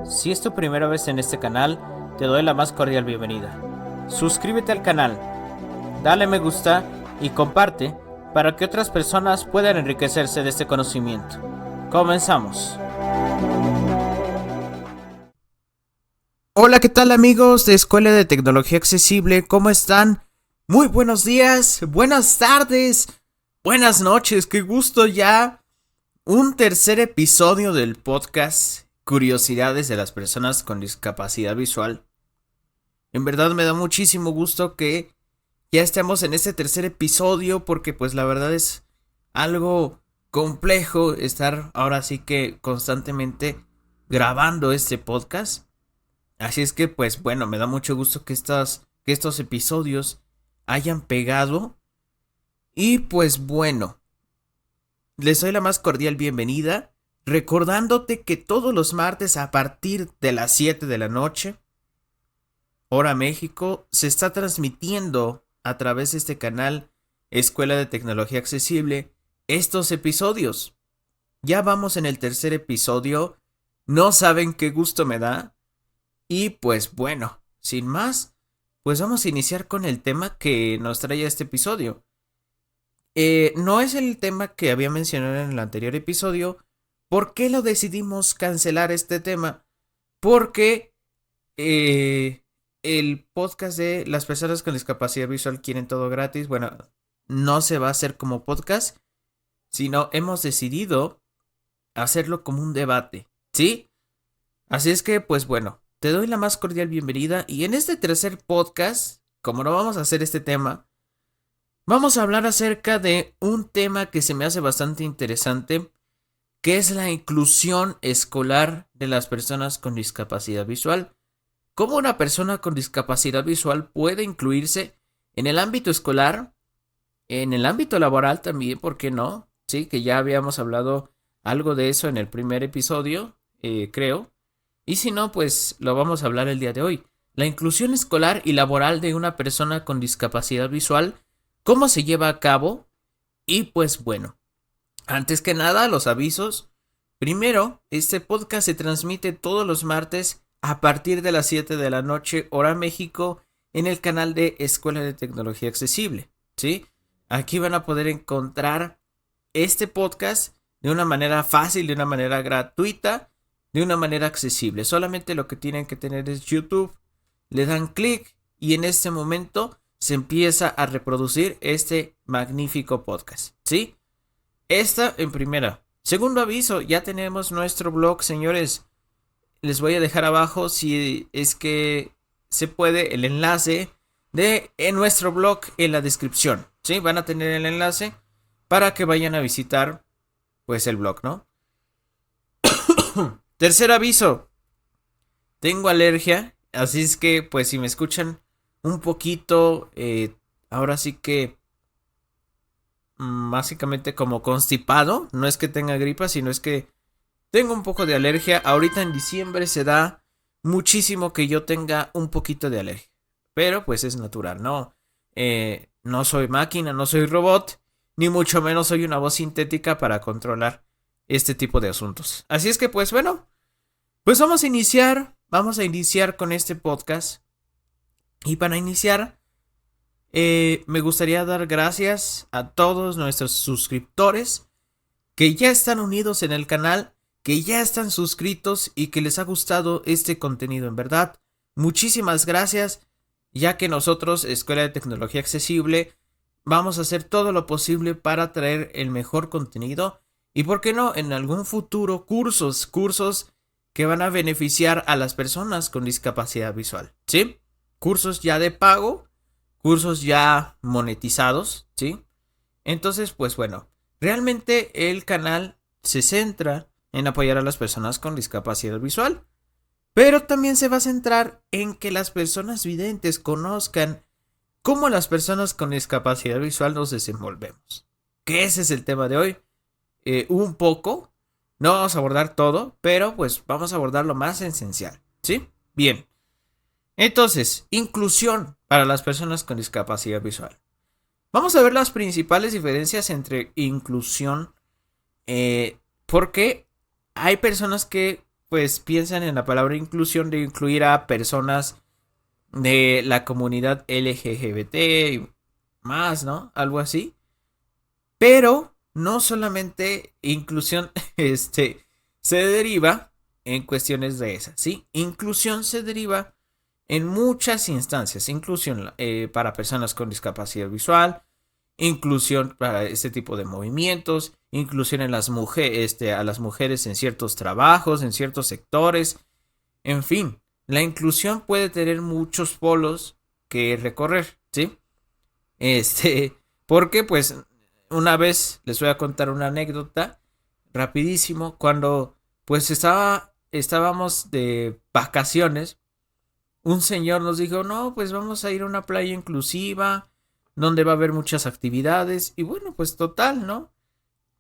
Si es tu primera vez en este canal, te doy la más cordial bienvenida. Suscríbete al canal, dale me gusta y comparte para que otras personas puedan enriquecerse de este conocimiento. Comenzamos. Hola, ¿qué tal amigos de Escuela de Tecnología Accesible? ¿Cómo están? Muy buenos días, buenas tardes, buenas noches, qué gusto ya. Un tercer episodio del podcast Curiosidades de las personas con discapacidad visual. En verdad me da muchísimo gusto que ya estemos en este tercer episodio porque pues la verdad es algo complejo estar ahora sí que constantemente grabando este podcast. Así es que pues bueno, me da mucho gusto que estos episodios hayan pegado. Y pues bueno, les doy la más cordial bienvenida, recordándote que todos los martes a partir de las 7 de la noche, hora México, se está transmitiendo a través de este canal Escuela de Tecnología Accesible estos episodios. Ya vamos en el tercer episodio, no saben qué gusto me da. Y pues bueno, sin más, pues vamos a iniciar con el tema que nos trae este episodio. No es el tema que había mencionado en el anterior episodio. ¿Por qué lo decidimos cancelar este tema? Porque el podcast de las personas con discapacidad visual quieren todo gratis, bueno, no se va a hacer como podcast, sino hemos decidido hacerlo como un debate, ¿sí? Así es que, pues bueno, te doy la más cordial bienvenida y en este tercer podcast, como no vamos a hacer este tema, vamos a hablar acerca de un tema que se me hace bastante interesante, que es la inclusión escolar de las personas con discapacidad visual. ¿Cómo una persona con discapacidad visual puede incluirse en el ámbito escolar, en el ámbito laboral también, por qué no? Sí, que ya habíamos hablado algo de eso en el primer episodio, creo. Y si no, pues lo vamos a hablar el día de hoy. La inclusión escolar y laboral de una persona con discapacidad visual, ¿cómo se lleva a cabo? Y pues bueno, antes que nada, los avisos. Primero, este podcast se transmite todos los martes a partir de las 7 de la noche, hora México, en el canal de Escuela de Tecnología Accesible, ¿sí? Aquí van a poder encontrar este podcast de una manera fácil, de una manera gratuita, de una manera accesible. Solamente lo que tienen que tener es YouTube, le dan clic y en este momento se empieza a reproducir este magnífico podcast, ¿sí? Esta en primera. Segundo aviso, ya tenemos nuestro blog, señores. Les voy a dejar abajo, si es que se puede, el enlace de en nuestro blog en la descripción, ¿sí? Van a tener el enlace para que vayan a visitar pues el blog, ¿no? Tercer aviso, tengo alergia, así es que pues si me escuchan un poquito, ahora sí que básicamente como constipado, no es que tenga gripa, sino es que tengo un poco de alergia. Ahorita en diciembre se da muchísimo que yo tenga un poquito de alergia, pero pues es natural, ¿no? No soy máquina, no soy robot, ni mucho menos soy una voz sintética para controlar este tipo de asuntos. Así es que pues bueno, pues vamos a iniciar con este podcast. Y para iniciar, me gustaría dar gracias a todos nuestros suscriptores que ya están unidos en el canal, que ya están suscritos y que les ha gustado este contenido. En verdad, muchísimas gracias, ya que nosotros, Escuela de Tecnología Accesible, vamos a hacer todo lo posible para traer el mejor contenido y, por qué no, en algún futuro cursos que van a beneficiar a las personas con discapacidad visual, ¿sí? Cursos ya de pago, cursos ya monetizados, ¿sí? Entonces, pues bueno, realmente el canal se centra en apoyar a las personas con discapacidad visual, pero también se va a centrar en que las personas videntes conozcan cómo las personas con discapacidad visual nos desenvolvemos. Que ese es el tema de hoy. Un poco, no vamos a abordar todo, pero pues vamos a abordar lo más esencial, ¿sí? Bien. Entonces, inclusión para las personas con discapacidad visual. Vamos a ver las principales diferencias entre inclusión, porque hay personas que pues piensan en la palabra inclusión de incluir a personas de la comunidad LGBT y más, ¿no? Algo así. Pero no solamente inclusión se deriva en cuestiones de esas, ¿sí? Inclusión se deriva en muchas instancias. Inclusión para personas con discapacidad visual, inclusión para este tipo de movimientos, inclusión en las mujeres, a las mujeres en ciertos trabajos, en ciertos sectores, en fin, la inclusión puede tener muchos polos que recorrer, ¿sí? Porque pues una vez les voy a contar una anécdota rapidísimo, cuando pues estábamos de vacaciones, un señor nos dijo, no, pues vamos a ir a una playa inclusiva, donde va a haber muchas actividades, y bueno, pues total, ¿no?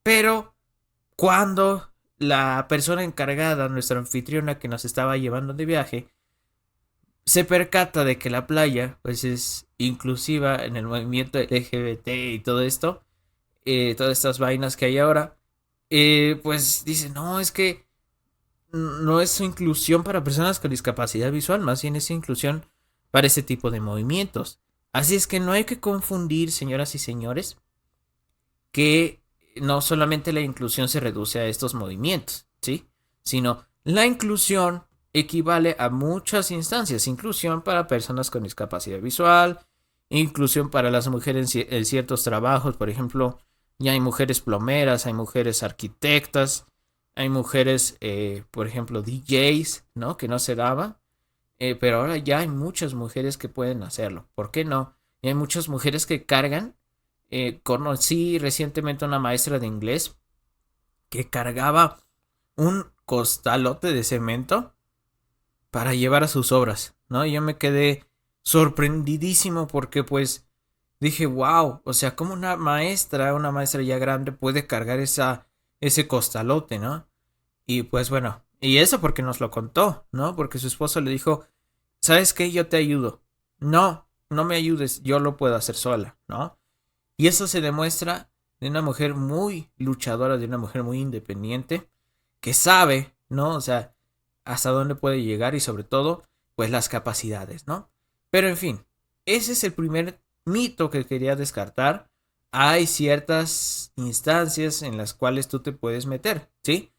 Pero cuando la persona encargada, nuestra anfitriona que nos estaba llevando de viaje, se percata de que la playa pues es inclusiva en el movimiento LGBT y todo esto, todas estas vainas que hay ahora, pues dice, no, es que no es inclusión para personas con discapacidad visual, más bien es inclusión para ese tipo de movimientos. Así es que no hay que confundir, señoras y señores, que no solamente la inclusión se reduce a estos movimientos, ¿sí? Sino la inclusión equivale a muchas instancias. Inclusión para personas con discapacidad visual, inclusión para las mujeres en ciertos trabajos, por ejemplo, ya hay mujeres plomeras, hay mujeres arquitectas, hay mujeres, por ejemplo, DJs, ¿no? Que no se daba, pero ahora ya hay muchas mujeres que pueden hacerlo. ¿Por qué no? Y hay muchas mujeres que cargan. Conocí recientemente una maestra de inglés que cargaba un costalote de cemento para llevar a sus obras, ¿no? Y yo me quedé sorprendidísimo porque pues dije, wow, o sea, como una maestra ya grande puede cargar ese costalote, ¿no? Y pues bueno, y eso porque nos lo contó, ¿no? Porque su esposo le dijo, ¿sabes qué? Yo te ayudo. No, no me ayudes, yo lo puedo hacer sola, ¿no? Y eso se demuestra de una mujer muy luchadora, de una mujer muy independiente, que sabe, ¿no? O sea, hasta dónde puede llegar y sobre todo, pues las capacidades, ¿no? Pero en fin, ese es el primer mito que quería descartar. Hay ciertas instancias en las cuales tú te puedes meter, ¿sí?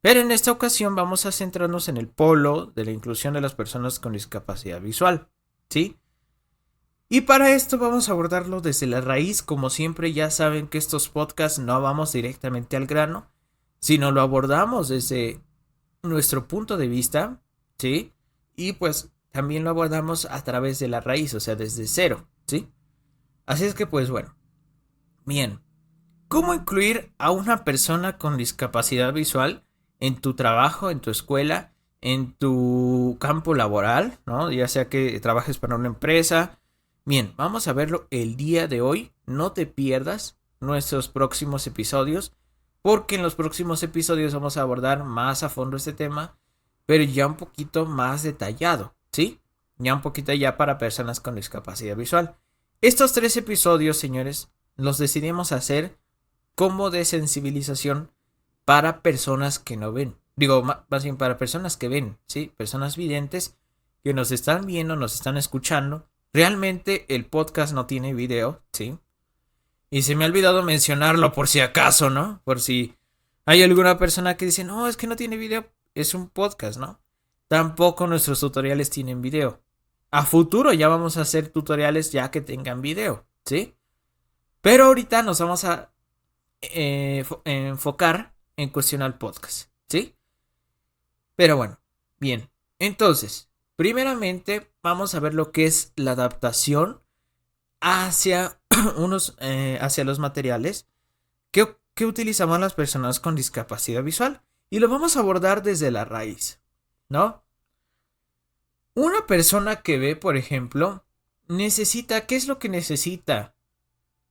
Pero en esta ocasión vamos a centrarnos en el polo de la inclusión de las personas con discapacidad visual, ¿sí? Y para esto vamos a abordarlo desde la raíz. Como siempre, ya saben que estos podcasts no vamos directamente al grano, sino lo abordamos desde nuestro punto de vista, ¿sí? Y pues también lo abordamos a través de la raíz, o sea, desde cero, ¿sí? Así es que pues bueno, bien, ¿cómo incluir a una persona con discapacidad visual en tu trabajo, en tu escuela, en tu campo laboral, ¿no? Ya sea que trabajes para una empresa. Bien, vamos a verlo el día de hoy. No te pierdas nuestros próximos episodios, porque en los próximos episodios vamos a abordar más a fondo este tema, pero ya un poquito más detallado, ¿sí? Ya un poquito ya para personas con discapacidad visual. Estos 3 episodios, señores, los decidimos hacer como de sensibilización para personas que no ven. Digo, más bien para personas que ven, ¿sí? Personas videntes que nos están viendo, nos están escuchando. Realmente el podcast no tiene video, ¿sí? Y se me ha olvidado mencionarlo por si acaso, ¿no? Por si hay alguna persona que dice, no, es que no tiene video, es un podcast, ¿no? Tampoco nuestros tutoriales tienen video. A futuro ya vamos a hacer tutoriales ya que tengan video, ¿sí? Pero ahorita nos vamos a enfocar en cuestión al podcast, ¿sí? Pero bueno, bien. Entonces, primeramente vamos a ver lo que es la adaptación hacia hacia los materiales que utilizamos las personas con discapacidad visual. Y lo vamos a abordar desde la raíz, ¿no? Una persona que ve, por ejemplo, ¿qué es lo que necesita?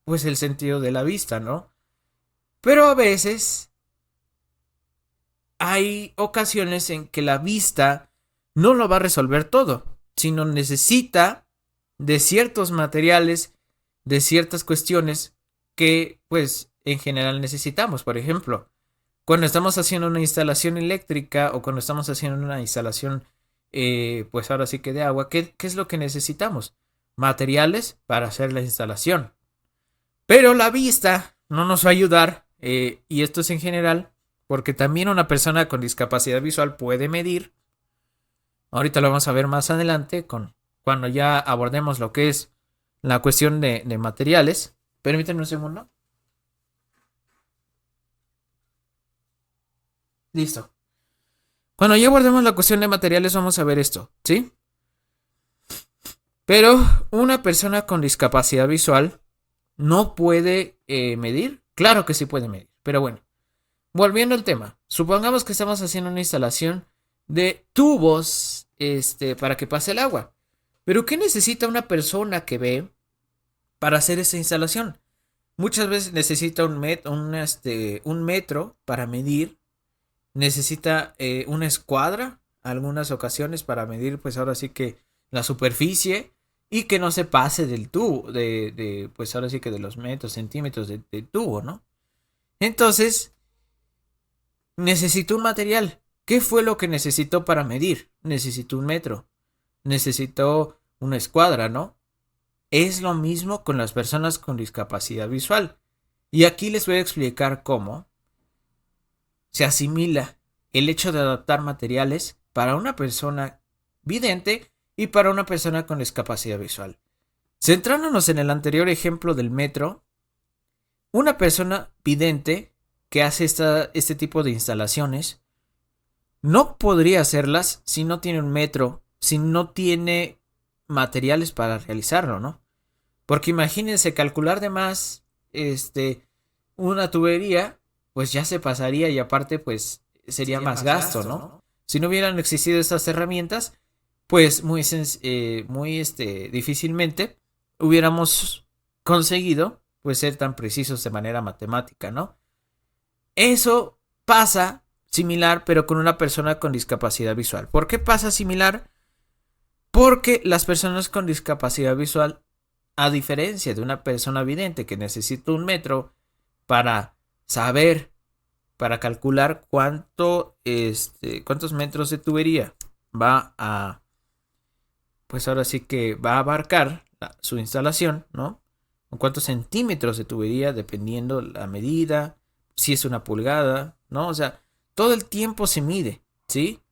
Pues el sentido de la vista, ¿no? Pero a veces hay ocasiones en que la vista no lo va a resolver todo, sino necesita de ciertos materiales, de ciertas cuestiones que pues en general necesitamos. Por ejemplo, cuando estamos haciendo una instalación eléctrica o cuando estamos haciendo una instalación, pues ahora sí que de agua, ¿qué es lo que necesitamos? Materiales para hacer la instalación. Pero la vista no nos va a ayudar, y esto es en general, porque también una persona con discapacidad visual puede medir. Ahorita lo vamos a ver más adelante cuando ya abordemos lo que es la cuestión de materiales. Permítanme un segundo. Listo. Cuando ya abordemos la cuestión de materiales vamos a ver esto, ¿sí? Pero una persona con discapacidad visual no puede medir. Claro que sí puede medir, pero bueno. Volviendo al tema, supongamos que estamos haciendo una instalación de tubos, para que pase el agua. Pero ¿qué necesita una persona que ve para hacer esa instalación? Muchas veces necesita un metro para medir, necesita una escuadra, algunas ocasiones para medir, pues ahora sí que la superficie y que no se pase del tubo, pues ahora sí que de los metros, centímetros de tubo, ¿no? Entonces, necesito un material. ¿Qué fue lo que necesitó para medir? Necesito un metro. Necesito una escuadra, ¿no? Es lo mismo con las personas con discapacidad visual. Y aquí les voy a explicar cómo se asimila el hecho de adaptar materiales para una persona vidente y para una persona con discapacidad visual. Centrándonos en el anterior ejemplo del metro, una persona vidente que hace este tipo de instalaciones no podría hacerlas si no tiene un metro, si no tiene materiales para realizarlo, ¿no? Porque imagínense calcular de más una tubería, pues ya se pasaría y aparte pues sería más gasto, ¿no? Si no hubieran existido estas herramientas, pues muy difícilmente hubiéramos conseguido pues ser tan precisos de manera matemática, ¿no? Eso pasa similar, pero con una persona con discapacidad visual. ¿Por qué pasa similar? Porque las personas con discapacidad visual, a diferencia de una persona vidente que necesita un metro para saber, para calcular cuántos metros de tubería va a, pues ahora sí que va a abarcar su instalación, ¿no? O cuántos centímetros de tubería, dependiendo la medida, si es una pulgada, ¿no? O sea, todo el tiempo se mide, ¿sí?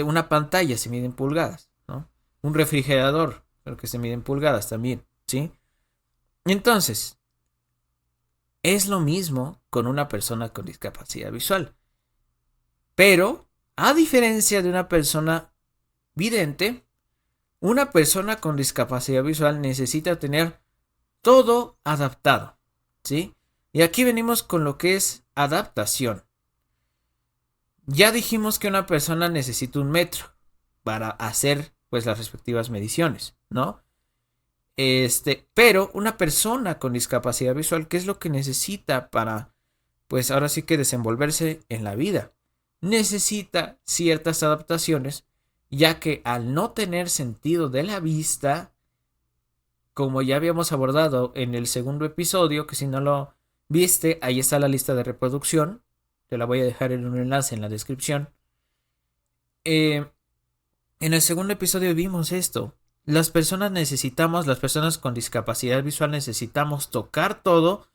Una pantalla se mide en pulgadas, ¿no? Un refrigerador, creo que se mide en pulgadas también, ¿sí? Entonces, es lo mismo con una persona con discapacidad visual. Pero, a diferencia de una persona vidente, una persona con discapacidad visual necesita tener todo adaptado, ¿sí? Y aquí venimos con lo que es adaptación. Ya dijimos que una persona necesita un metro para hacer pues las respectivas mediciones, ¿no? Pero una persona con discapacidad visual, ¿qué es lo que necesita para pues ahora sí que desenvolverse en la vida? Necesita ciertas adaptaciones, ya que al no tener sentido de la vista, como ya habíamos abordado en el segundo episodio, que si no lo viste, ahí está la lista de reproducción, te la voy a dejar en un enlace en la descripción. En el segundo episodio vimos esto. Las personas con discapacidad visual necesitamos tocar todo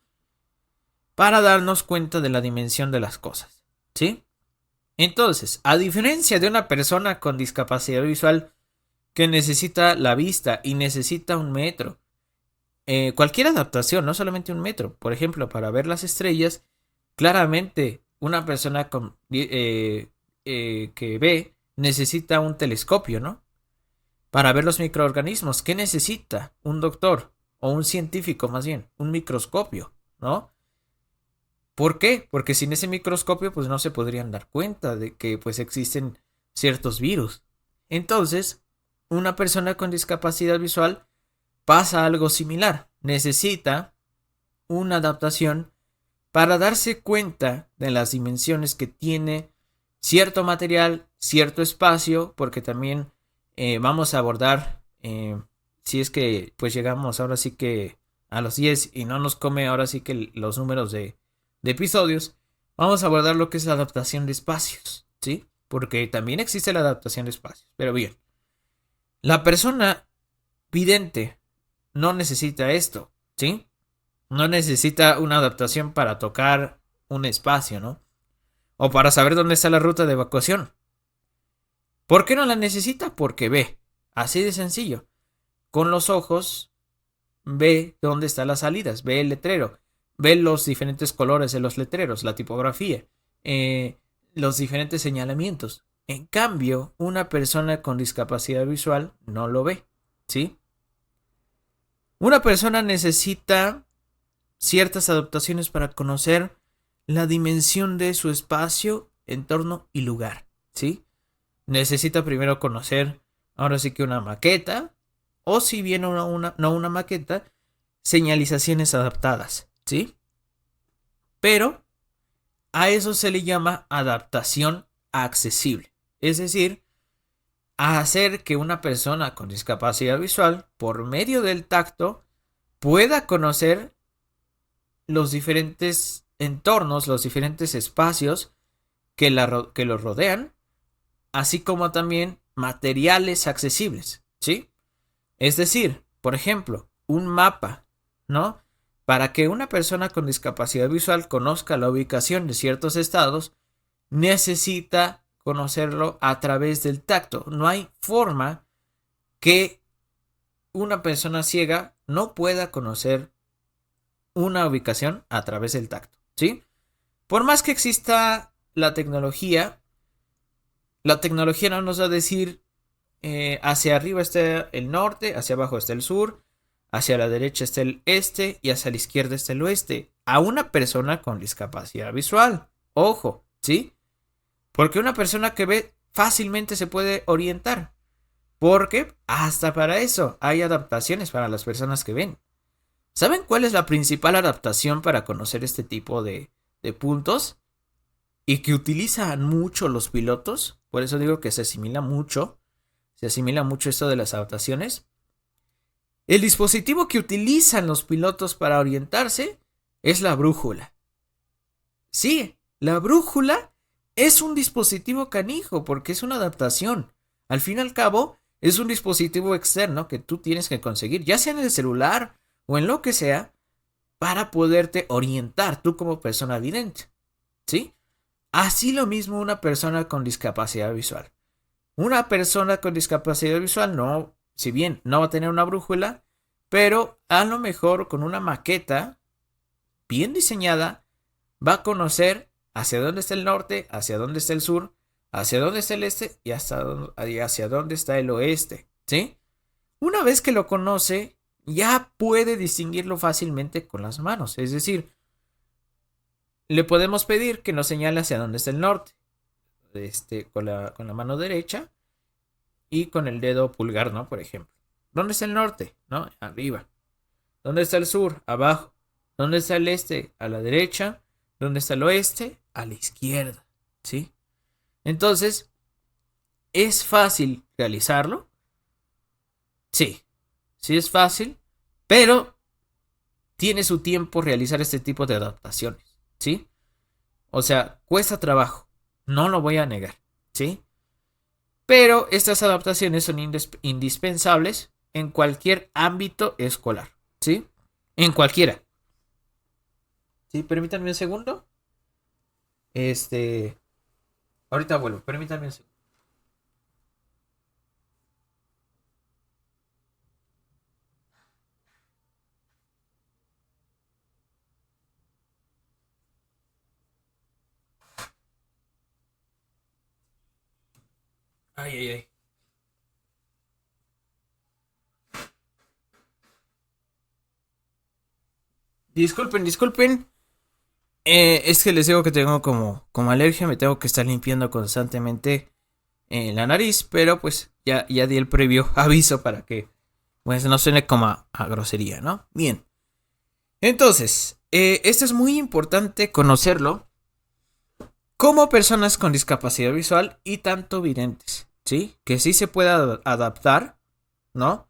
para darnos cuenta de la dimensión de las cosas, ¿sí? Entonces, a diferencia de una persona con discapacidad visual que necesita la vista y necesita un metro, cualquier adaptación, no solamente un metro, por ejemplo, para ver las estrellas, claramente una persona que ve necesita un telescopio, ¿no? Para ver los microorganismos. ¿Qué necesita un doctor o un científico más bien? Un microscopio, ¿no? ¿Por qué? Porque sin ese microscopio pues no se podrían dar cuenta de que pues existen ciertos virus. Entonces, una persona con discapacidad visual pasa algo similar. Necesita una adaptación para darse cuenta de las dimensiones que tiene cierto material, cierto espacio, porque también vamos a abordar, si es que pues llegamos ahora sí que a los 10 y no nos come ahora sí que los números de episodios, vamos a abordar lo que es la adaptación de espacios, ¿sí? Porque también existe la adaptación de espacios. Pero bien, la persona vidente no necesita esto, ¿sí? No necesita una adaptación para tocar un espacio, ¿no? O para saber dónde está la ruta de evacuación. ¿Por qué no la necesita? Porque ve. Así de sencillo. Con los ojos ve dónde están las salidas, ve el letrero, ve los diferentes colores de los letreros, la tipografía, los diferentes señalamientos. En cambio, una persona con discapacidad visual no lo ve, ¿sí? Una persona necesita ciertas adaptaciones para conocer la dimensión de su espacio, entorno y lugar, ¿sí? Necesita primero conocer, ahora sí que una maqueta, o si bien no una maqueta, señalizaciones adaptadas, ¿sí? Pero a eso se le llama adaptación accesible. Es decir, a hacer que una persona con discapacidad visual, por medio del tacto, pueda conocer los diferentes entornos, los diferentes espacios que lo rodean, así como también materiales accesibles, ¿sí? Es decir, por ejemplo, un mapa, ¿no? Para que una persona con discapacidad visual conozca la ubicación de ciertos estados, necesita conocerlo a través del tacto. No hay forma que una persona ciega no pueda conocer una ubicación a través del tacto, ¿sí? Por más que exista la tecnología no nos va a decir hacia arriba está el norte, hacia abajo está el sur, hacia la derecha está el este y hacia la izquierda está el oeste. A una persona con discapacidad visual. Ojo, ¿sí? Porque una persona que ve fácilmente se puede orientar. Porque hasta para eso hay adaptaciones para las personas que ven. ¿Saben cuál es la principal adaptación para conocer este tipo de puntos? Y que utilizan mucho los pilotos. Por eso digo que se asimila mucho esto de las adaptaciones. El dispositivo que utilizan los pilotos para orientarse es la brújula. Sí, la brújula es un dispositivo canijo porque es una adaptación. Al fin y al cabo, es un dispositivo externo que tú tienes que conseguir, ya sea en el celular o en lo que sea, para poderte orientar tú como persona vidente. ¿Sí? Así lo mismo una persona con discapacidad visual. Una persona con discapacidad visual no, si bien no va a tener una brújula, pero a lo mejor con una maqueta bien diseñada va a conocer hacia dónde está el norte, hacia dónde está el sur, hacia dónde está el este y hacia dónde está el oeste, ¿sí? Una vez que lo conoce, ya puede distinguirlo fácilmente con las manos, es decir, le podemos pedir que nos señale hacia dónde está el norte, con la mano derecha y con el dedo pulgar, ¿no? Por ejemplo. ¿Dónde está el norte? ¿No? Arriba. ¿Dónde está el sur? Abajo. ¿Dónde está el este? A la derecha. ¿Dónde está el oeste? A la izquierda. ¿Sí? Entonces, ¿es fácil realizarlo? Sí. Sí es fácil, pero tiene su tiempo realizar este tipo de adaptaciones. ¿Sí? O sea, cuesta trabajo. No lo voy a negar. ¿Sí? Pero estas adaptaciones son indispensables en cualquier ámbito escolar, ¿sí? En cualquiera. Sí, permítanme un segundo. Ahorita vuelvo, permítanme un segundo. Ay, ay, ay. Disculpen. Es que les digo que tengo como alergia, me tengo que estar limpiando constantemente la nariz, pero pues ya di el previo aviso para que pues no suene como a grosería, ¿no? Bien. Entonces, esto es muy importante conocerlo como personas con discapacidad visual y tanto videntes, ¿sí? Que sí se puede adaptar, ¿no?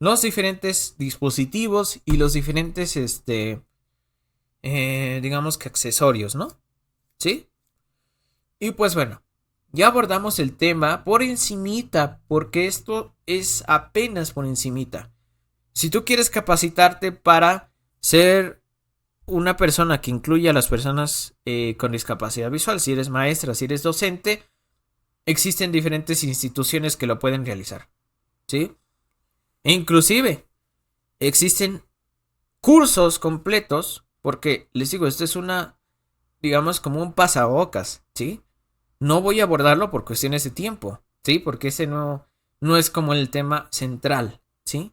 Los diferentes dispositivos y los diferentes, digamos que accesorios, ¿no? ¿sí? Y pues bueno, ya abordamos el tema por encimita, porque esto es apenas por encimita. Si tú quieres capacitarte para ser una persona que incluya a las personas con discapacidad visual, si eres maestra, si eres docente, existen diferentes instituciones que lo pueden realizar, ¿sí? E inclusive existen cursos completos, porque les digo, esto es una, digamos, como un pasabocas, ¿sí? No voy a abordarlo por cuestiones de tiempo, ¿sí? Porque ese no es como el tema central, ¿sí?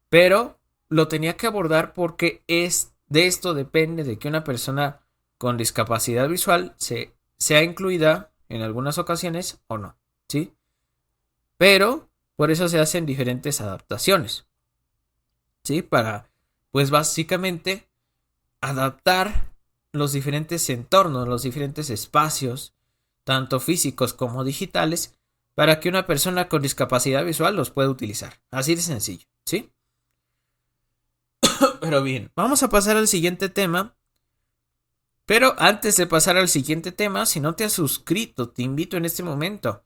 Pero lo tenía que abordar porque de esto depende de que una persona con discapacidad visual sea incluida en algunas ocasiones o no, ¿sí? Pero por eso se hacen diferentes adaptaciones, ¿sí? Para, pues básicamente, adaptar los diferentes entornos, los diferentes espacios, tanto físicos como digitales, para que una persona con discapacidad visual los pueda utilizar. Así de sencillo, ¿sí? Pero bien, vamos a pasar al siguiente tema. Pero antes de pasar al siguiente tema, si no te has suscrito, te invito en este momento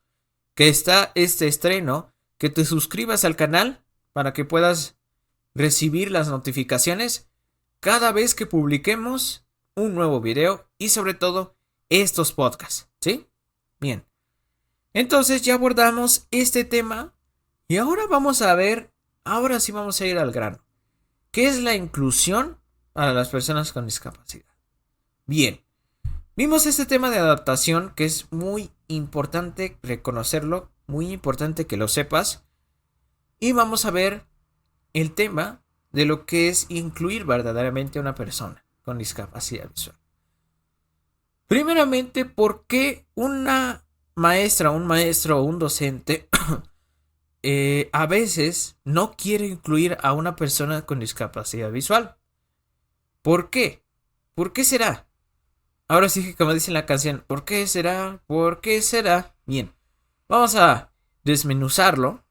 que está este estreno, que te suscribas al canal para que puedas recibir las notificaciones cada vez que publiquemos un nuevo video y sobre todo estos podcasts, ¿sí? Bien, entonces ya abordamos este tema y ahora vamos a ver, ahora sí vamos a ir al grano. ¿Qué es la inclusión para las personas con discapacidad? Bien, vimos este tema de adaptación que es muy importante reconocerlo, muy importante que lo sepas y vamos a ver el tema de lo que es incluir verdaderamente a una persona con discapacidad visual. Primeramente, ¿por qué una maestra, un maestro o un docente a veces no quiere incluir a una persona con discapacidad visual? ¿Por qué? ¿Por qué será? Ahora sí que como dice la canción, ¿por qué será? ¿Por qué será? Bien, vamos a desmenuzarlo.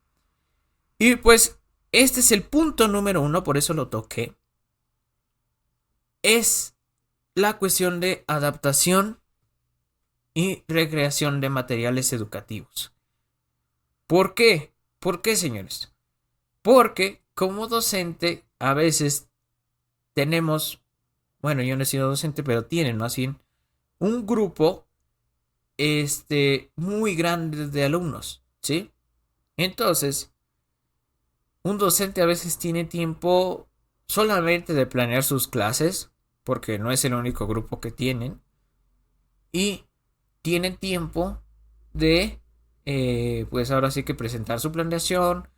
Y pues este es el punto número uno, por eso lo toqué. Es la cuestión de adaptación y recreación de materiales educativos. ¿Por qué? ¿Por qué, señores? Porque como docente a veces tenemos, bueno, yo no he sido docente, pero tienen más bien un grupo muy grande de alumnos, ¿sí? Entonces, un docente a veces tiene tiempo solamente de planear sus clases, porque no es el único grupo que tienen, y tienen tiempo de, pues ahora sí que presentar su planeación,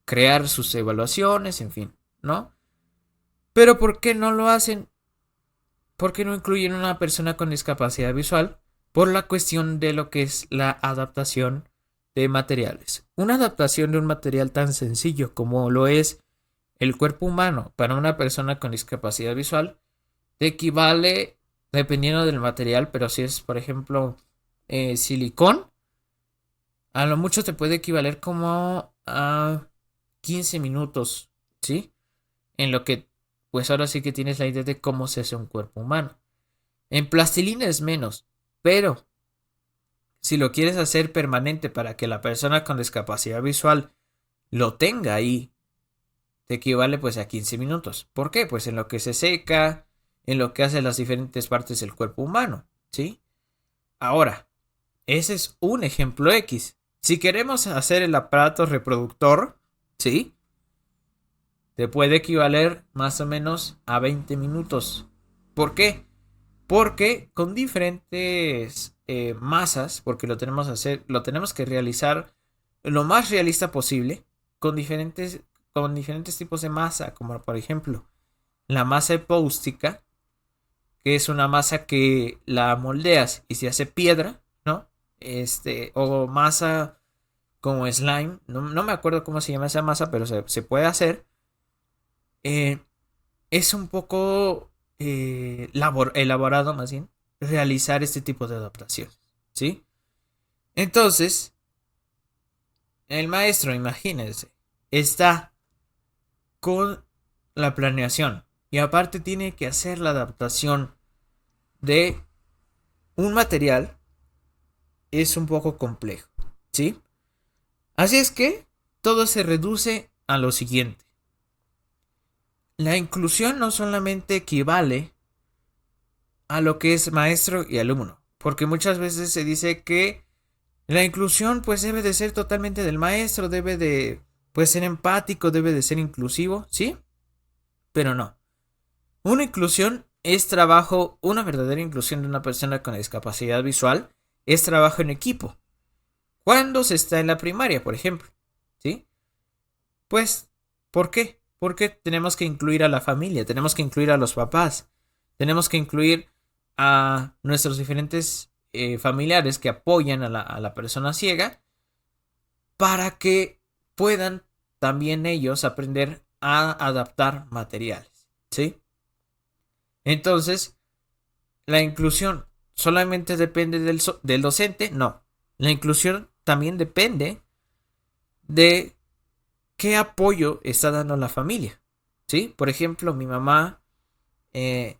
crear sus evaluaciones, en fin, ¿no? Pero ¿por qué no lo hacen? ¿Por qué no incluyen a una persona con discapacidad visual? Por la cuestión de lo que es la adaptación de materiales. Una adaptación de un material tan sencillo como lo es el cuerpo humano para una persona con discapacidad visual te equivale, dependiendo del material, pero si es, por ejemplo, silicón, a lo mucho te puede equivaler como a 15 minutos, ¿sí? En lo que, pues ahora sí que tienes la idea de cómo se hace un cuerpo humano. En plastilina es menos, pero si lo quieres hacer permanente para que la persona con discapacidad visual lo tenga ahí, te equivale pues a 15 minutos. ¿Por qué? Pues en lo que se seca, en lo que hace las diferentes partes del cuerpo humano, ¿sí? Ahora, ese es un ejemplo X. Si queremos hacer el aparato reproductor, ¿sí? Te puede equivaler más o menos a 20 minutos. ¿Por qué? Porque con diferentes masas, porque lo tenemos que realizar lo más realista posible, con diferentes tipos de masa, como por ejemplo la masa epóustica, que es una masa que la moldeas y se hace piedra, ¿no? O masa como slime, no me acuerdo cómo se llama esa masa, pero se puede hacer. Eh, es un poco elaborado más bien realizar este tipo de adaptación, ¿sí? Entonces, el maestro, imagínense, está con la planeación y aparte tiene que hacer la adaptación de un material es un poco complejo, ¿sí? Así es que todo se reduce a lo siguiente. La inclusión no solamente equivale a lo que es maestro y alumno, porque muchas veces se dice que la inclusión pues debe de ser totalmente del maestro, debe de pues ser empático, debe de ser inclusivo, ¿sí? Pero no. Una inclusión es trabajo, una verdadera inclusión de una persona con discapacidad visual es trabajo en equipo. Cuando se está en la primaria, por ejemplo, ¿sí? Pues, ¿por qué? Porque tenemos que incluir a la familia, tenemos que incluir a los papás, tenemos que incluir a nuestros diferentes familiares que apoyan a la persona ciega para que puedan también ellos aprender a adaptar materiales, ¿sí? Entonces, la inclusión solamente depende del docente, no. La inclusión también depende de qué apoyo está dando la familia, ¿sí? Por ejemplo, mi mamá, eh,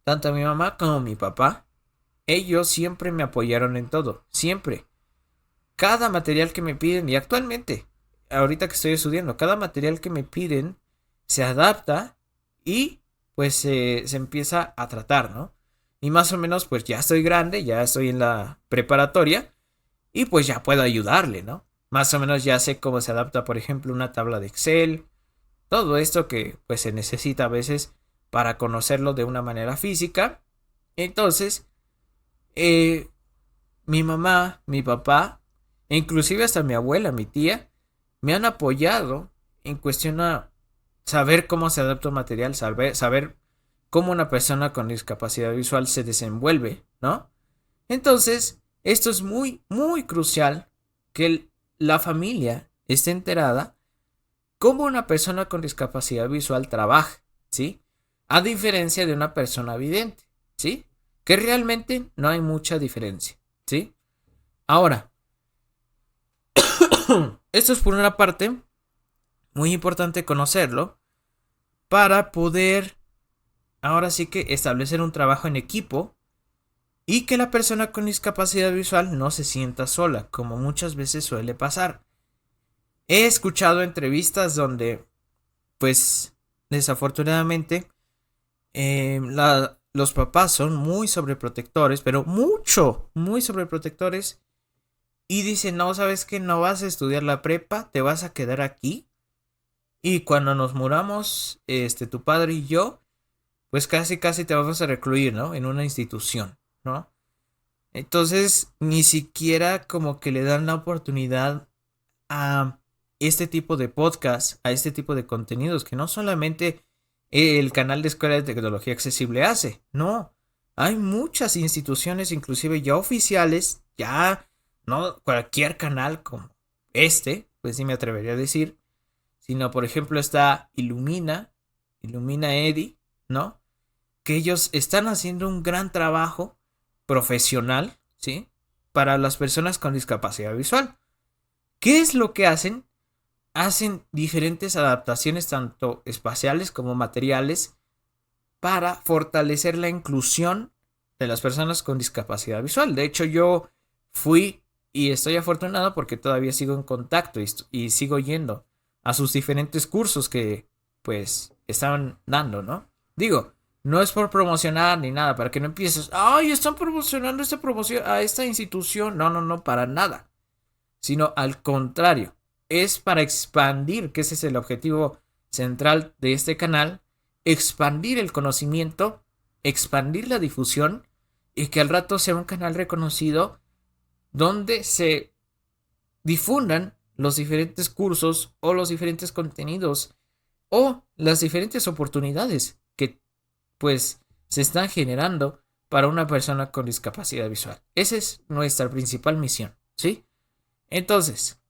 tanto mi mamá como mi papá, ellos siempre me apoyaron en todo, siempre. Cada material que me piden, y actualmente, ahorita que estoy estudiando, cada material que me piden se adapta y pues se empieza a tratar, ¿no? Y más o menos pues ya estoy grande, ya estoy en la preparatoria y pues ya puedo ayudarle, ¿no? Más o menos ya sé cómo se adapta, por ejemplo, una tabla de Excel, todo esto que pues se necesita a veces para conocerlo de una manera física. Entonces, eh, mi mamá, mi papá, e inclusive hasta mi abuela, mi tía, me han apoyado en cuestión a saber cómo se adapta un material, saber cómo una persona con discapacidad visual se desenvuelve, ¿no? Entonces, esto es muy, muy crucial que la familia esté enterada cómo una persona con discapacidad visual trabaja, ¿sí? A diferencia de una persona vidente, ¿sí? Que realmente no hay mucha diferencia, ¿sí? Ahora, esto es por una parte muy importante conocerlo para poder ahora sí que establecer un trabajo en equipo y que la persona con discapacidad visual no se sienta sola, como muchas veces suele pasar. He escuchado entrevistas donde, pues, desafortunadamente, los papás son muy sobreprotectores, pero mucho, muy sobreprotectores. Y dicen, no, sabes que no vas a estudiar la prepa, te vas a quedar aquí. Y cuando nos muramos, tu padre y yo, pues casi, casi te vamos a recluir, ¿no? En una institución, ¿no? Entonces, ni siquiera como que le dan la oportunidad a este tipo de podcast, a este tipo de contenidos, que no solamente el canal de Escuela de Tecnología Accesible hace, no. Hay muchas instituciones, inclusive ya oficiales, ya no cualquier canal como pues sí me atrevería a decir, sino por ejemplo está Ilumina Eddie, ¿no? Que ellos están haciendo un gran trabajo profesional, ¿sí? Para las personas con discapacidad visual. ¿Qué es lo que hacen? Hacen diferentes adaptaciones tanto espaciales como materiales para fortalecer la inclusión de las personas con discapacidad visual. De hecho, yo fui y estoy afortunado porque todavía sigo en contacto y sigo yendo a sus diferentes cursos que pues estaban dando, ¿no? Digo, no es por promocionar ni nada, para que no empieces, ay, están promocionando esta promoción a esta institución. No, no, no, para nada. Sino al contrario, es para expandir, que ese es el objetivo central de este canal, expandir el conocimiento, expandir la difusión y que al rato sea un canal reconocido donde se difundan los diferentes cursos o los diferentes contenidos o las diferentes oportunidades que pues se están generando para una persona con discapacidad visual. Esa es nuestra principal misión, ¿sí? Entonces,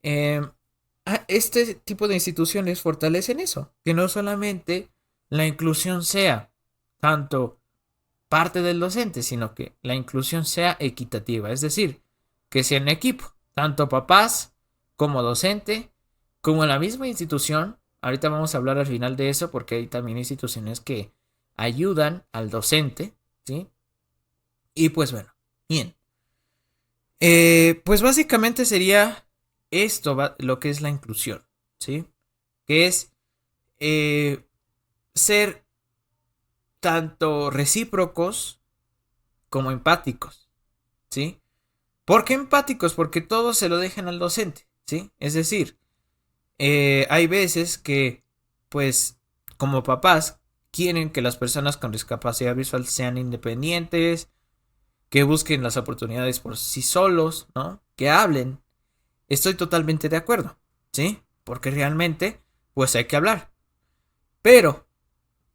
eh, este tipo de instituciones fortalecen eso, que no solamente la inclusión sea tanto parte del docente, sino que la inclusión sea equitativa, es decir, que sea en equipo, tanto papás como docente, como en la misma institución. Ahorita vamos a hablar al final de eso porque hay también instituciones que ayudan al docente, ¿sí? Y pues bueno, bien. Pues básicamente sería esto lo que es la inclusión, ¿sí? Que es ser tanto recíprocos como empáticos, ¿sí? ¿Por qué empáticos? Porque todo se lo dejan al docente, ¿sí? Es decir, hay veces que, pues, como papás, quieren que las personas con discapacidad visual sean independientes, que busquen las oportunidades por sí solos, ¿no? Que hablen. Estoy totalmente de acuerdo, ¿sí? Porque realmente, pues hay que hablar. Pero,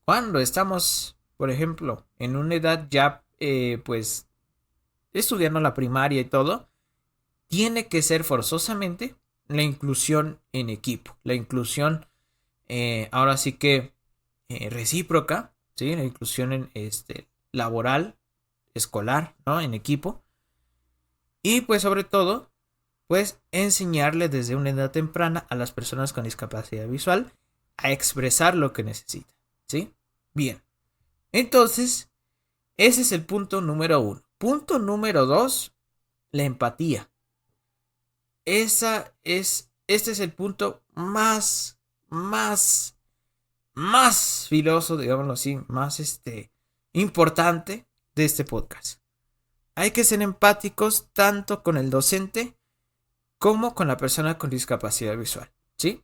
cuando estamos, por ejemplo, en una edad ya, pues, estudiando la primaria y todo, tiene que ser forzosamente la inclusión en equipo, la inclusión ahora sí que recíproca, ¿sí? La inclusión en laboral, escolar, ¿no? En equipo. Y pues sobre todo, pues enseñarle desde una edad temprana a las personas con discapacidad visual a expresar lo que necesitan, ¿sí? Bien. Entonces, ese es el punto número 1. Punto número 2, la empatía. Este es el punto más filoso, digámoslo así, más importante de este podcast. Hay que ser empáticos tanto con el docente como con la persona con discapacidad visual, ¿sí?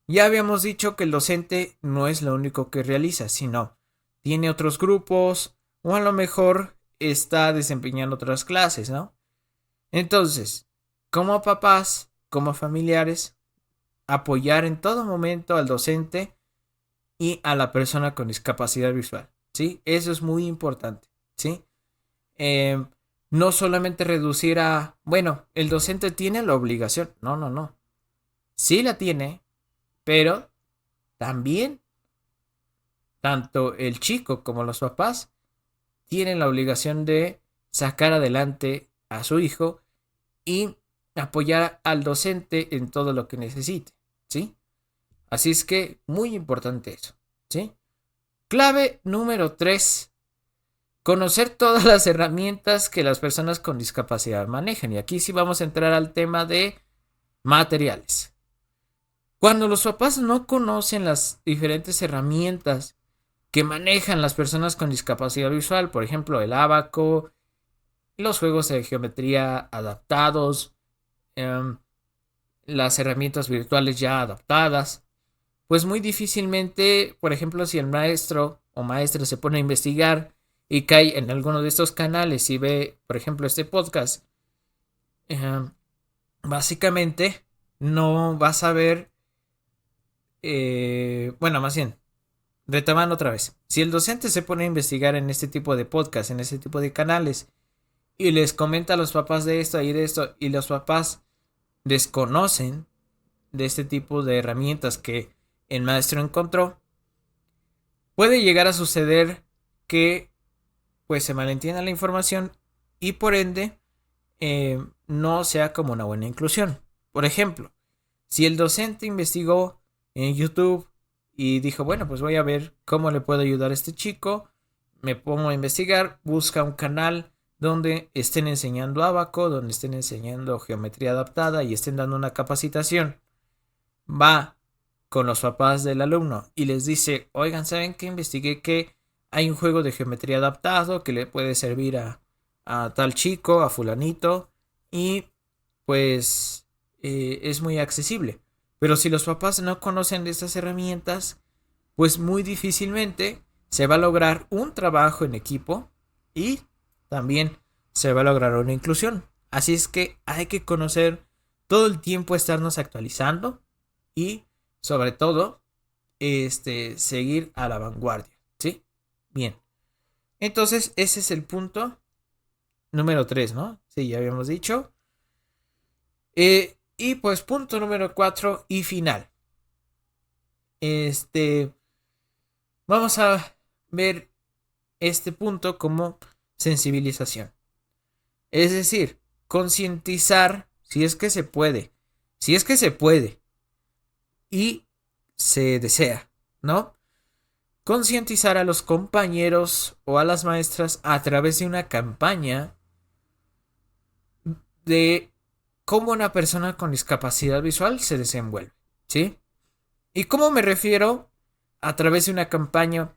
Ya habíamos dicho que el docente no es lo único que realiza, sino tiene otros grupos o a lo mejor está desempeñando otras clases, ¿no? Entonces, como papás, como familiares, apoyar en todo momento al docente y a la persona con discapacidad visual, ¿sí? Eso es muy importante, ¿sí? Eh, no solamente reducir a, bueno, el docente tiene la obligación, no, no, no. Sí la tiene, pero también tanto el chico como los papás tienen la obligación de sacar adelante a su hijo y apoyar al docente en todo lo que necesite, ¿sí? Así es que muy importante eso, ¿sí? Clave número 3. Conocer todas las herramientas que las personas con discapacidad manejan. Y aquí sí vamos a entrar al tema de materiales. Cuando los papás no conocen las diferentes herramientas que manejan las personas con discapacidad visual, por ejemplo, el ábaco, los juegos de geometría adaptados, eh, las herramientas virtuales ya adaptadas, pues muy difícilmente, por ejemplo, si el maestro o maestra se pone a investigar y cae en alguno de estos canales y ve, por ejemplo, este podcast, eh, básicamente no va a saber, bueno, más bien, retomando otra vez, si el docente se pone a investigar en este tipo de podcast, en este tipo de canales, y les comenta a los papás de esto y de esto, y los papás desconocen de este tipo de herramientas que el maestro encontró, puede llegar a suceder que pues se malentienda la información y por ende no sea como una buena inclusión. Por ejemplo, si el docente investigó en YouTube y dijo, bueno, pues voy a ver cómo le puedo ayudar a este chico, me pongo a investigar, busca un canal donde estén enseñando ábaco, donde estén enseñando geometría adaptada y estén dando una capacitación. Va con los papás del alumno y les dice, oigan, ¿saben qué? Investigué que hay un juego de geometría adaptado que le puede servir a tal chico, a fulanito, y pues es muy accesible. Pero si los papás no conocen de estas herramientas, pues muy difícilmente se va a lograr un trabajo en equipo y también se va a lograr una inclusión. Así es que hay que conocer todo el tiempo, estarnos actualizando y sobre todo seguir a la vanguardia, ¿sí? Bien. Entonces, ese es el punto número 3, ¿no? Sí, ya habíamos dicho. Y pues punto número 4 y final. Vamos a ver este punto como sensibilización. Es decir, concientizar si es que se puede. Si es que se puede. Y se desea, ¿no? concientizar a los compañeros o a las maestras a través de una campaña de cómo una persona con discapacidad visual se desenvuelve, ¿sí? ¿Y cómo me refiero? A través de una campaña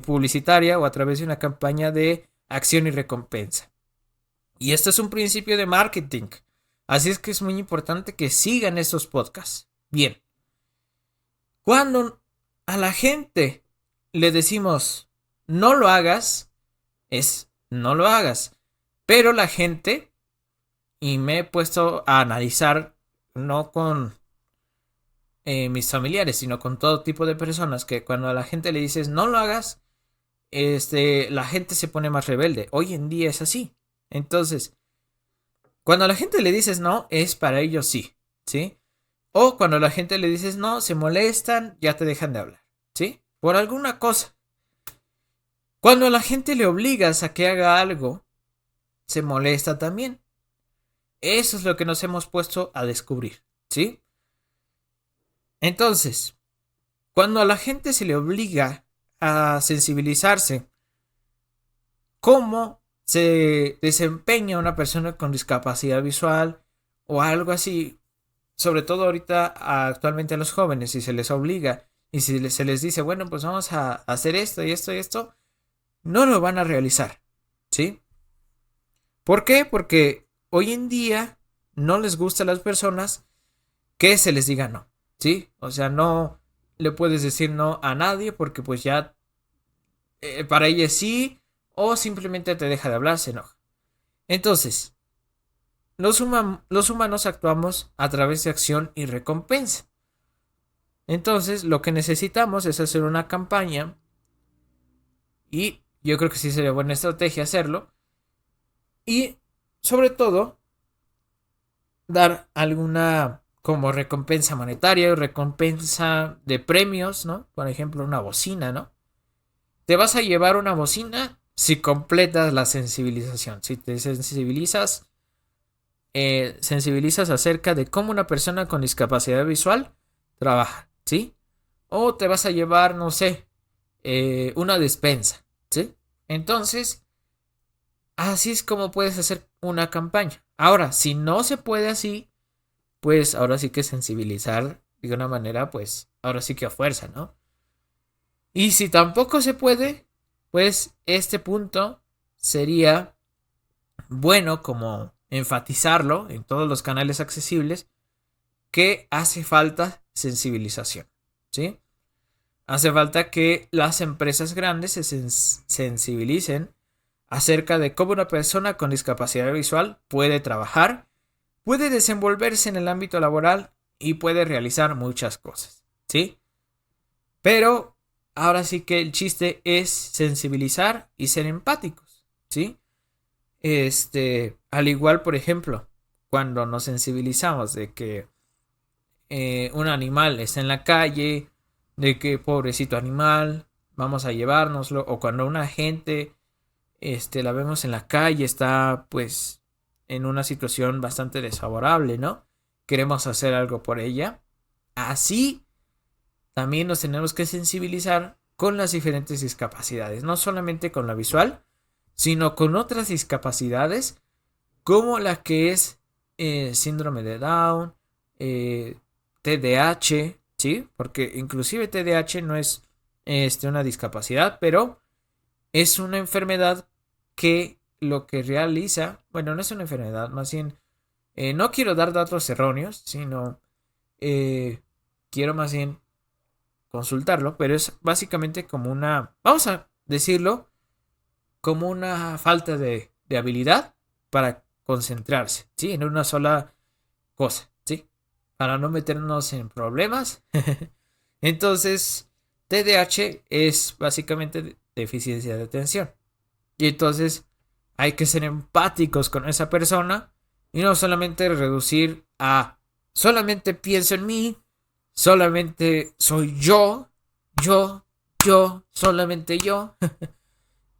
publicitaria o a través de una campaña de acción y recompensa. Y esto es un principio de marketing. Así es que es muy importante que sigan estos podcasts. Bien. Cuando a la gente le decimos no lo hagas, es no lo hagas. Pero la gente, y me he puesto a analizar, no con mis familiares, sino con todo tipo de personas, que cuando a la gente le dices no lo hagas, la gente se pone más rebelde. Hoy en día es así. Entonces, cuando a la gente le dices no, es para ellos sí, ¿sí? O cuando a la gente le dices no, se molestan, ya te dejan de hablar, ¿sí? Por alguna cosa. Cuando a la gente le obligas a que haga algo, se molesta también. Eso es lo que nos hemos puesto a descubrir, ¿sí? Entonces, cuando a la gente se le obliga a sensibilizarse, ¿cómo se desempeña una persona con discapacidad visual o algo así? Sobre todo ahorita actualmente a los jóvenes, si se les obliga y si se les dice, bueno, pues vamos a hacer esto y esto y esto, no lo van a realizar, ¿sí? ¿Por qué? Porque hoy en día no les gusta a las personas que se les diga no, ¿sí? O sea, no le puedes decir no a nadie porque pues ya para ella sí, o simplemente te deja de hablar, se enoja. Entonces, los humanos actuamos a través de acción y recompensa. Entonces, lo que necesitamos es hacer una campaña, y yo creo que sí sería buena estrategia hacerlo, y sobre todo dar alguna como recompensa monetaria o recompensa de premios, ¿no? Por ejemplo, una bocina, ¿no? Te vas a llevar una bocina si completas la sensibilización, si te sensibilizas acerca de cómo una persona con discapacidad visual trabaja, ¿sí? O te vas a llevar, no sé, una despensa, ¿sí? Entonces, así es como puedes hacer una campaña. Ahora, si no se puede así, pues ahora sí que sensibilizar de una manera, pues ahora sí que a fuerza, ¿no? Y si tampoco se puede, pues este punto sería bueno como enfatizarlo en todos los canales accesibles que hace falta sensibilización, ¿sí? Hace falta que las empresas grandes se sensibilicen acerca de cómo una persona con discapacidad visual puede trabajar, puede desenvolverse en el ámbito laboral y puede realizar muchas cosas, ¿sí? Pero ahora sí que el chiste es sensibilizar y ser empáticos, ¿sí? Al igual, por ejemplo, cuando nos sensibilizamos de que un animal está en la calle, de que pobrecito animal, vamos a llevárnoslo, o cuando una gente la vemos en la calle, está pues en una situación bastante desfavorable, ¿no? Queremos hacer algo por ella. Así también nos tenemos que sensibilizar con las diferentes discapacidades, no solamente con la visual, sino con otras discapacidades como la que es síndrome de Down, TDAH, ¿sí? Porque inclusive TDAH no es una discapacidad, pero es una enfermedad que lo que realiza, bueno, no es una enfermedad, más bien, no quiero dar datos erróneos, sino quiero más bien consultarlo, pero es básicamente como una, vamos a decirlo, como una falta de habilidad para concentrarse, ¿sí? En una sola cosa, ¿sí? Para no meternos en problemas. Entonces, TDAH es básicamente deficiencia de atención. Y entonces hay que ser empáticos con esa persona y no solamente reducir a solamente pienso en mí, solamente soy yo, solamente yo.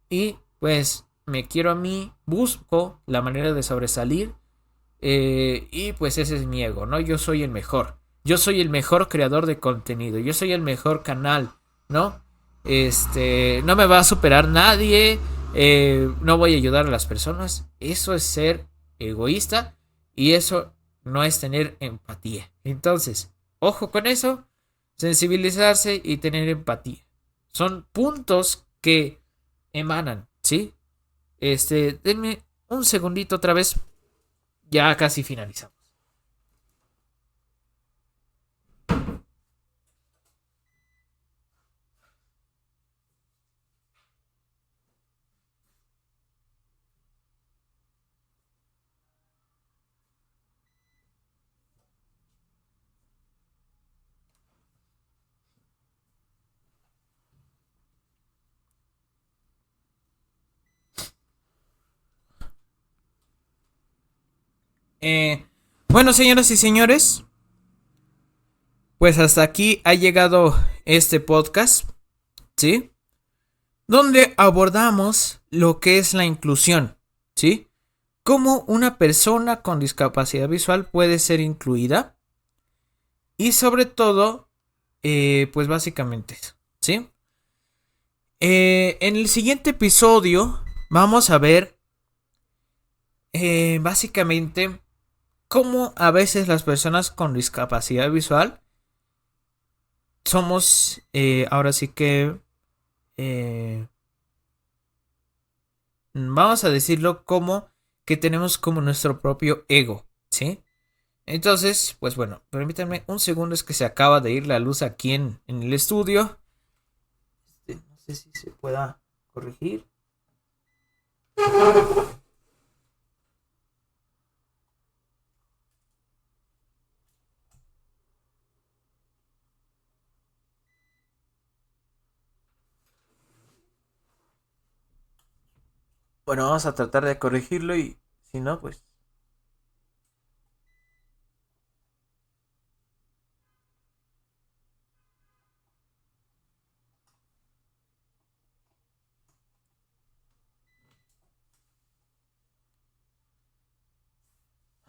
Y pues me quiero a mí, busco la manera de sobresalir y pues ese es mi ego, ¿no? Yo soy el mejor. Yo soy el mejor creador de contenido. Yo soy el mejor canal, ¿no? no me va a superar nadie, no voy a ayudar a las personas. Eso es ser egoísta y eso no es tener empatía. Entonces, ojo con eso, sensibilizarse y tener empatía. Son puntos que emanan, ¿sí? Denme un segundito otra vez, ya casi finalizamos. Bueno, señoras y señores, pues hasta aquí ha llegado este podcast, ¿sí? Donde abordamos lo que es la inclusión, ¿sí? Cómo una persona con discapacidad visual puede ser incluida y sobre todo, pues básicamente eso, ¿sí? En el siguiente episodio vamos a ver básicamente cómo a veces las personas con discapacidad visual somos, ahora sí que, vamos a decirlo como que tenemos como nuestro propio ego, ¿sí? Entonces, pues bueno, permítanme un segundo, es que se acaba de ir la luz aquí en el estudio. No sé si se pueda corregir. Bueno, vamos a tratar de corregirlo y si no, pues...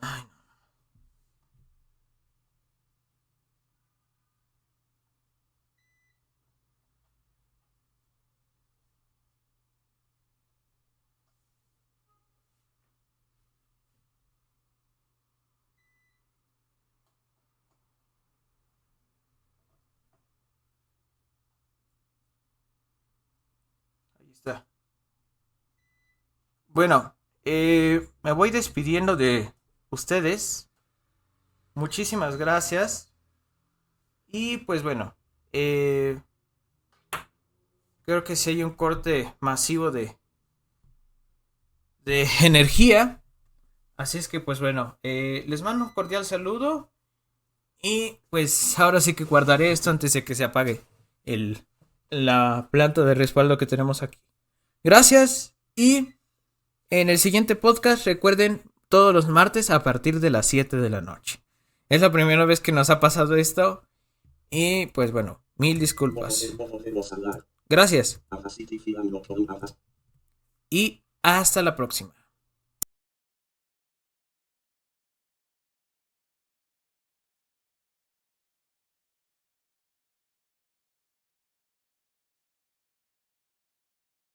Ay, no. Ahí está. Bueno, me voy despidiendo de ustedes. Muchísimas gracias. Y pues bueno, creo que si hay un corte masivo de energía. Así es que pues bueno, les mando un cordial saludo. Y pues ahora sí que guardaré esto antes de que se apague el, la planta de respaldo que tenemos aquí. Gracias y en el siguiente podcast recuerden todos los martes a partir de las 7 de la noche. Es la primera vez que nos ha pasado esto y pues bueno, mil disculpas. Gracias y hasta la próxima.